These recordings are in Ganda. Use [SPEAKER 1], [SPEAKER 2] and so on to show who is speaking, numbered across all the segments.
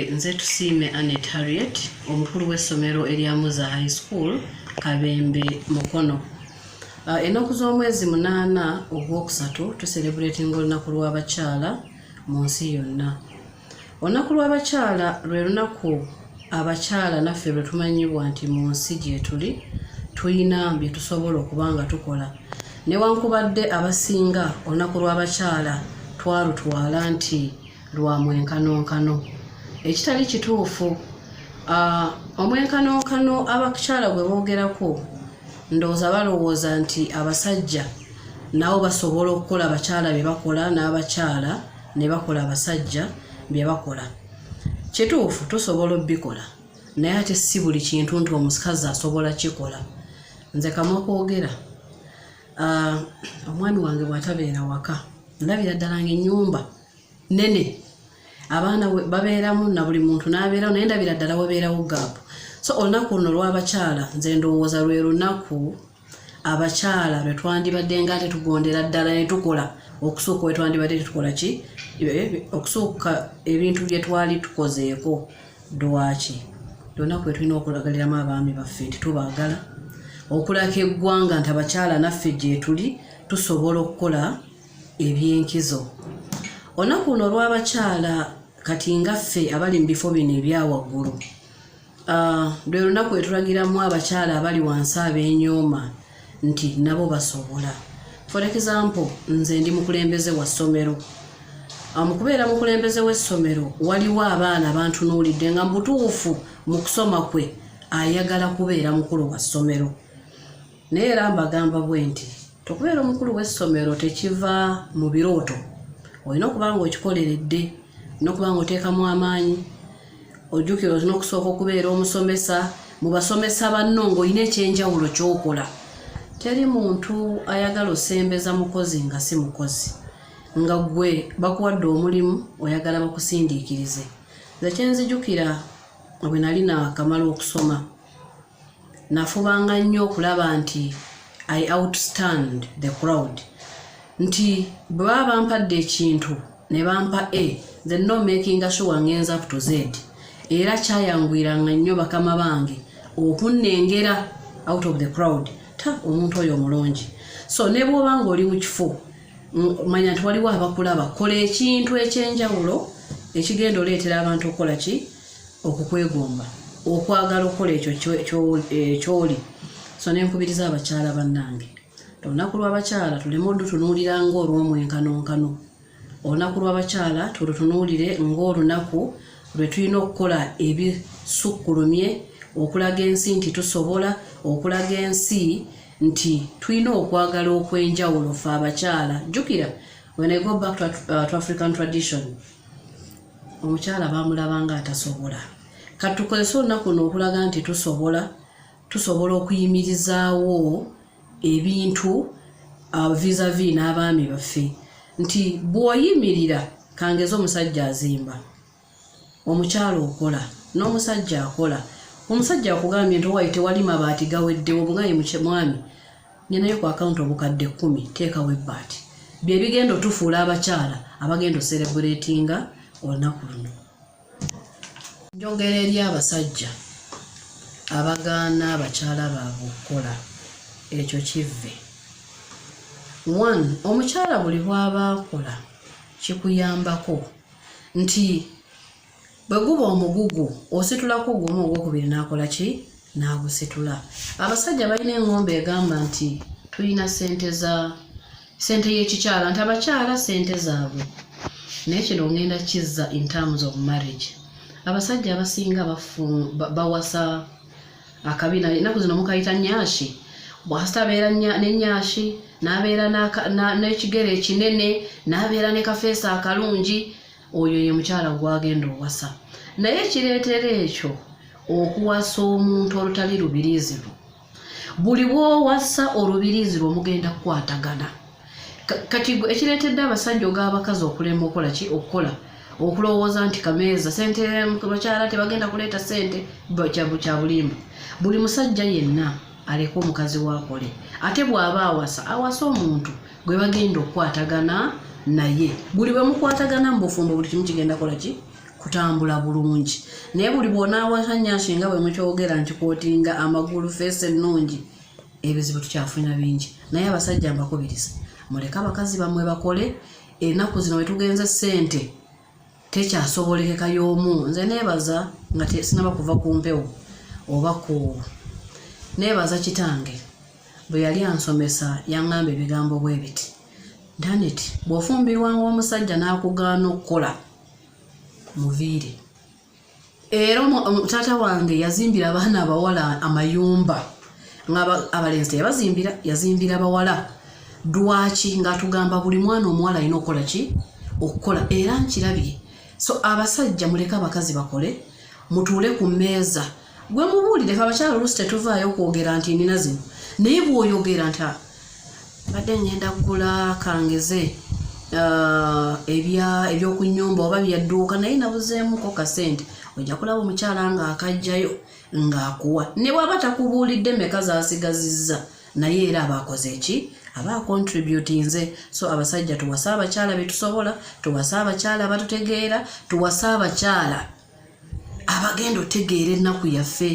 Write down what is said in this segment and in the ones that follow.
[SPEAKER 1] nze Tusime Annet Harriet, omukulu w'essomero erya Muza High School, Kabembe Mukono. Ennaku z'omwezi 8 ogwokusatu tuselebrating olunaku lw'abakyala mu nsi yonna. Olunaku lw'abakyala lwe lunaku abakyala naffe lwe tumanyibwa nti mu nsi gye tuli tuyina bye tusobola okuba nga tukola. Newankubadde abasinga olunaku lw'abakyala twalutwala nti lwa mwenkanonkano. Ekitali kituufu. Omwenkanonkano abakyala gwe boogerako ndowooza balowooza nti abasajja nabo basobola okukola abakyala bye bakola n'abakyala ne bakola abasajja bye bakola. Kituufu tusobola obbikola naye ate si buli kintu nti omukazi asobola kikola. Nze kamwa kwogera omwami wange bw'atabeera waka ndabira ddala ng'ennyumba nene abaana babeeramu na buli muntu n'abeeramu naye ndabira ddala wabeerawo gaapu. So olunaku luno lw'abakyala nze ndowooza lwe lunaku abakyala lwe twandibadde nga tetugondera ddala ne tukola okusooka we twandibadde tetukola ki okusooka ebintu bye twali tukozeeko dwaki. Lunaku lwe tulina okulagaliramu abaami baffe nti tubaagala, okulaka eggwanga nti abakyala naffe gye tuli tusobola okukola ebyenkizo. Olunaku luno lw'abakyala kati ngaffe abali mu bifo bino ebyawaggulu lwe lunaku lwe tulagiramu abakyala abali wansi ab'enyooma nti nabo basobola. For example, nze ndi mukulembeze wa ssomero. Mu kubeera mukulembeze w'essomero waliwo abaana bantunuulidde nga mutuufu mu kusoma kwe ayagala kubeera mukulu wa ssomero. Naye era mbagamba bwe nti tokubeera omukulu w'essomero tekiva mu birooto. Olina okuba nga okikoleredde, olina okuba nga oteekamu amaanyi, ojjukira olina okusooka okubeera omusomesa mu basomesa banno ng'olina ekyenjawulo ky'okola. Teri muntu ayagala osembeza mukozi nga si mukozi, nga gwe bakuwadde omulimu oyagala bakusindiikirize. Nze kyenzijukira bwe nali nakamala okusoma nafubanga nnyo okulaba nti I outstand the crowd. Nti bwe baba bampadde ekintu ne bampa A, then no making sure ngenza up to Z. Era kyayangwiranga nnyo bakama bange okunnengera out of the crowd. Omuntu oyo mulungi. So ne bw'oba ng'oli mu kifo manya nti waliwo abakulaba, kola ekintu ekyenjawulo ekigenda oleetera abantu okukola ki okukwegomba, okwagala okukola ekyo ky'oli. So ne nkubiriza abakyala bannange, olunaku lw'abakyala tuleme olutunuulira ng'olw'omwenkanonkano. Olunaku lw'abakyala tulutunuulire ng'olunaku lwe tulina okukola ebisukkulumye, okulaga ensi nti tusobola, okulaga ensi nti tulina okwagala okwenjawulo ffe abakyala. Jjukira, when I go back to African tradition, omukyala baamulabanga atasobola. Kati tukozesa olunaku luno okulaga nti tusobola okuyimirizaawo ebintu vis-a-vis n'abaami baffe. Nti bw'oyimirira kangeza omusajja azimba, omukyala okola, n'omusajja akola. Omusajja akugambye nti owaayi tewali mabaati gaweddewo, omugayi mwami ninayo ku akawunti obukadde 10, teekawo ebbaati. Bye bigenda otufuula abakyala abagenda oserebulatinga olunaku luno. Njogera eri abasajja abagaana abakyala baabwe okukola ekyo kivve. 1, omukyala buli bw'aba akola kikuyambako nti bwe guba omugugu ositulako gumu, ogwokubiri n'akola ki n'agusitula. Abasajja balina engombe egamba nti tulina sente y'ekikyala, nti abakyala sente zaabwe. Naye kino ngenda kizza in terms of marriage. Abasajja abasinga bawasa akabina, ennaku zino mukayita nnyashi. Bw'asitabeera n'ennyashi n'abeera n'ekigere ekinene n'abeera ne kafeesa akalungi, oyo ye mukyala gwagenda owasa. Naye kireetera ekyo okuwasa omuntu olutali lubiriiziru. Buli bw'owasa olubiriiziru omugenda kukwatagana. Kati ekireetedde abasajja og'abakazi okulema okukola ki okulowooza nti kameeza sente bakyala tebagenda kuleeta sente kya bulimba. Buli musajja yenna aleka omukazi waakole. Ate bw'aba awasa omuntu gwe bagenda okukwatagana naye. Buli bwe mukwatagana mu bufumbo buli kimu kigenda kola ki kutambula bulungi naye buli bw'onaawaza nnyaasi nga bwe mukyogera nti kootinga amagulu feesi ennungi ebizibu tukyafuna bingi naye abasajja mbakubiriza muleke abakazi bammwe bakole ennaku zino we tugenze ssente tekyasobolekeka y'omu nze neebaza nga sinaba kuva ku mpewo oba ku neebaza kitange bwe yali ansomesa yaŋŋamba ebigambo bwe biti Daneti bw'ofumbirwanga omusajja n'akugaana okukola muviire era taata wange yazimbira abaana abawala amayumba abalenzi teyabazimbira yazimbira bawala lwaki ng'atugamba buli mwana omuwala alina okukola ki okukola era nkirabye so abasajja muleke abakazi bakole mutuule ku mmeeza gwe mubuulire fe abakyala oluusi tetuvaayo okwogera nti nina zino naye bw'oyogera nti badde ngenda kugula kangeze ebyokunyumba oba byadduuka naye nabuzeemuko kasente ojja kulaba omukyala ng'akajjayo ng'akuwa ne bw'aba takubuulidde meka zaasigazizza naye era aba akoze eki aba contributinze so abasajja tuwase abakyala betusobola tuwase abakyala abatutegeera tuwase abakyala abagenda otegeera ennaku yaffe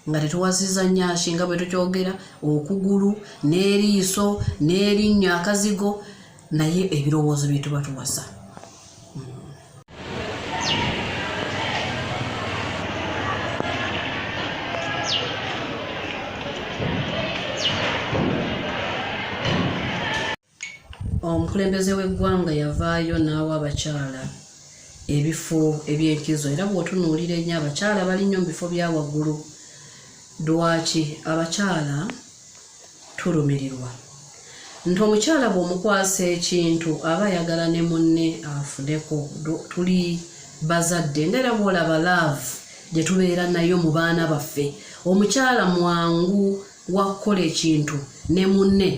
[SPEAKER 1] nga tetuwasiza nnyaasi nga bwe tukyogera okugulu n'eriiso n'erinnya akazigo naye ebirowoozo bye tuba tuwasa omukulembeze w'eggwanga yavaayo n'awa abakyala ebifo ebyekizo era bw'otunuulira ennyo abakyala bali nnyo mu bifo bya waggulu lwaki abakyala tulumirirwa nti omukyala bw'omukwasa ekintu aba ayagala ne munne afuneko tuli bazadde ndera bw'olaba laavu gye tubeera nayo mu baana baffe omukyala mwangu wakukola ekintu ne munne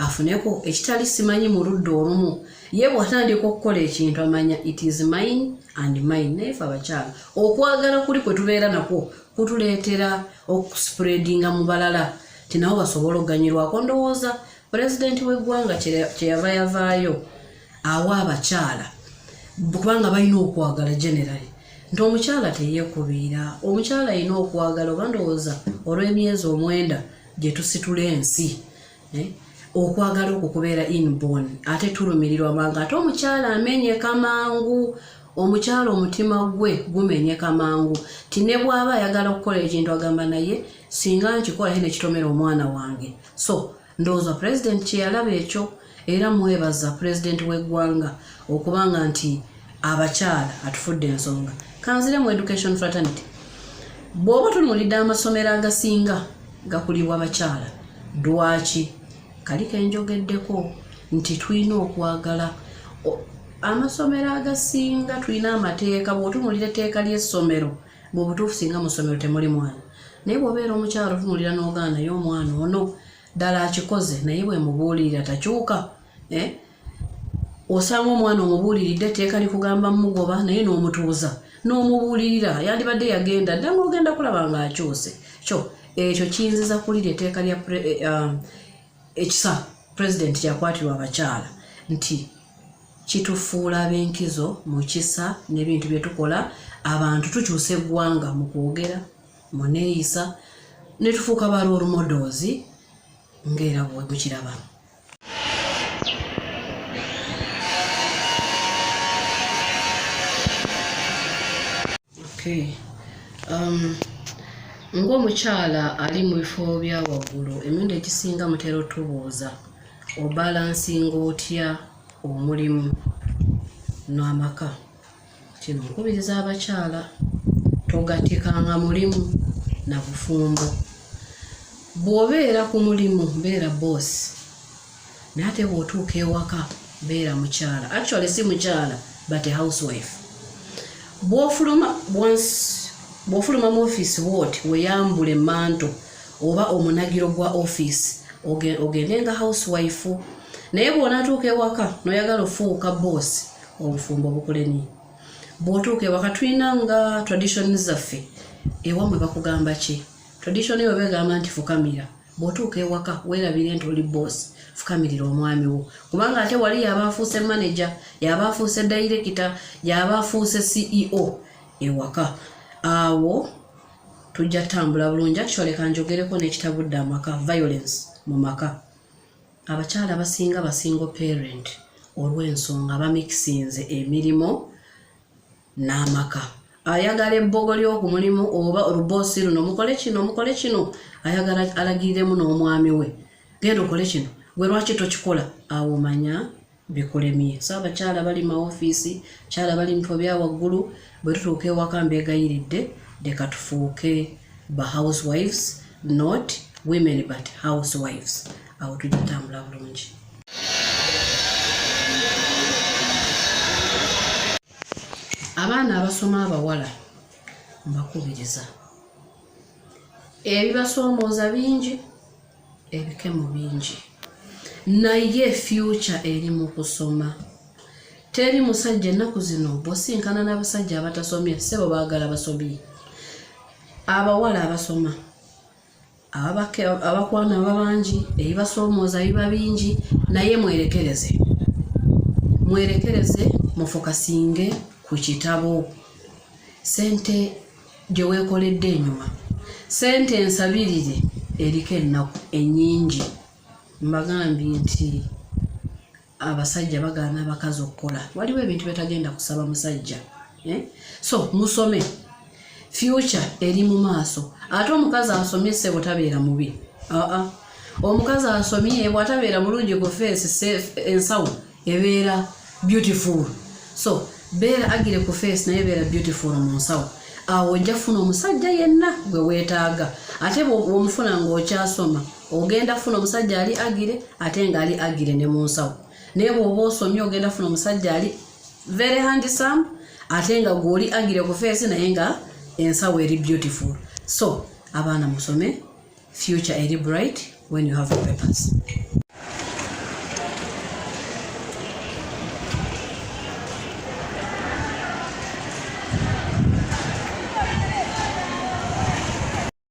[SPEAKER 1] afuneko ekitali simanyi mu ludda olumu ye bw'atandika okukola ekintu amanya it is mine and mine naye fe abakyala okwagala kuli kwe tubeera nakwo kutuleetera okuspreadinga mu balala ti nabo basobola okuganyirwako ndowooza pulezidenti w'eggwanga kyeyava yavaayo awa abakyala kubanga balina okwagala generally nti omukyala teyeekubiira omukyala alina okwagala oba ndowooza olw'emyezi 9 gye tusitula ensi okwagala okukubeera inborn ate tulumirirwa manga ate omukyala amenyeka mangu omukyala omutima gwe gumenyeka mangu ti ne bw'aba ayagala okukola ekintu agamba naye singa nkikola he nekitomera omwana wange so ndowooza pulezidenti kyeyalaba ekyo era mwebaza pulezidenti w'eggwanga okubanga nti abakyala atufudde ensonga kanzire mu education fraternity bw'oba tunuulidde amasomero agasinga gakulibwa abakyala lwaki kali kenjogeddeko nti tulina okwagala amasomero agasinga tulina amateeka bw'otunuulira etteeka ly'essomero bw'obutuufu singa mu ssomero temuli mwana naye bw'obeera omukyala otunuulira n'ogaana y'omwana ono ddala akikoze naye bwe mubuulirira takyuka osanga omwana omubuuliridde etteeka likugamba mugoba naye n'omutuuza n'omubuulirira yandibadde yagenda dda ng'ogenda kulaba ng'akyuse kyo ekyo kiyinziza kulira etteeka lya ekisa pulezidenti kyakwatirwa abakyala nti kitufuula ab'enkizo mu kisa n'ebintu bye tukola abantu tukyusa eggwanga mu kwogera mu neeyisa ne tufuuka ba role models ng'era bwe bukiraba. Ng'omukyala ali mu bifo bya waggulu emirundi egisinga mutera otubuuza obalansinga otya omulimu n'amaka. Kino nkubiriza abakyala togatikanga mulimu na bufumbo. Bw'obeera ku mulimu beera boss naye ate bw'otuuka ewaka beera mukyala. Actually si mukyala but a housewife. Bw'ofuluma mu office wooti weyambula emmanto oba omunagiro gwa office ogende nga housewife naye bw'onaatuuka ewaka n'oyagala ofuuka boss obufumbo bukuleni. Bw'otuuka ewaka tulina nga tradition zaffe ewamwe bakugamba ki? Tradition eyo begamba nti fukamira. Bw'otuuka ewaka weerabire nti oli boss fukamirira omwami wo kubanga ate wali yaba afuuse manager yaba afuuse director yaba afuuse CEO ewaka. Awo tujja tambula bulungi. Actually kanjogereko n'ekitabudde amaka, violence mu maka. Abakyala abasinga basingle parent olw'ensonga bamixinze emirimu n'amaka. Ayagala ebbogo ly'oku mulimu oba oluboosi luno mukole kino ayagala alagiremu n'omwami we genda okole kino gwe lwaki tokikola. Awo manya bikulemye. So abakyala bali ma ofiisi, abakyala bali mu bya waggulu, bwe tutuuka ewaka mbeegayiridde leka tufuuke ba housewives, not women but housewives. Awo tujja tambula bulungi. Abaana abasoma abawala mbakubiriza, ebibasoomooza bingi, ebikemo bingi, naye future eri mu kusoma. Teri musajja ennaku zino bw'osinkana n'abasajja abatasomye ssebo baagala basobye. Abawala abasoma abakwana babangi, ebibasoomooza biba bingi, naye mwerekereze mufokasinge ku kitabo. Sente gye weekoledde enyuma, sente ensabirire eriko ennaku ennyingi. Mbagambye nti abasajja bagaana abakazi okukola, waliwo ebintu byetagenda kusaba musajja. So musome, future eri mu maaso. Ate omukazi asomye ssebo tabeera mubi. Omukazi asomye bw'atabeera mulungi ku face, ensawo ebeera beautiful. So beera agire ku face naye beera beautiful mu nsawo. Awo ojja funa omusajja yenna gwe weetaaga. Ate bw'omufuna ng'okyasoma ogenda funa omusajja ali agire ate nga ali agire ne mu nsawo. Naye bw'oba osomye ogenda funa omusajja ali very handsome ate nga gw'oli agire ku face naye nga ensawo eri beautiful. So abaana musome, future eri bright when you have your papers.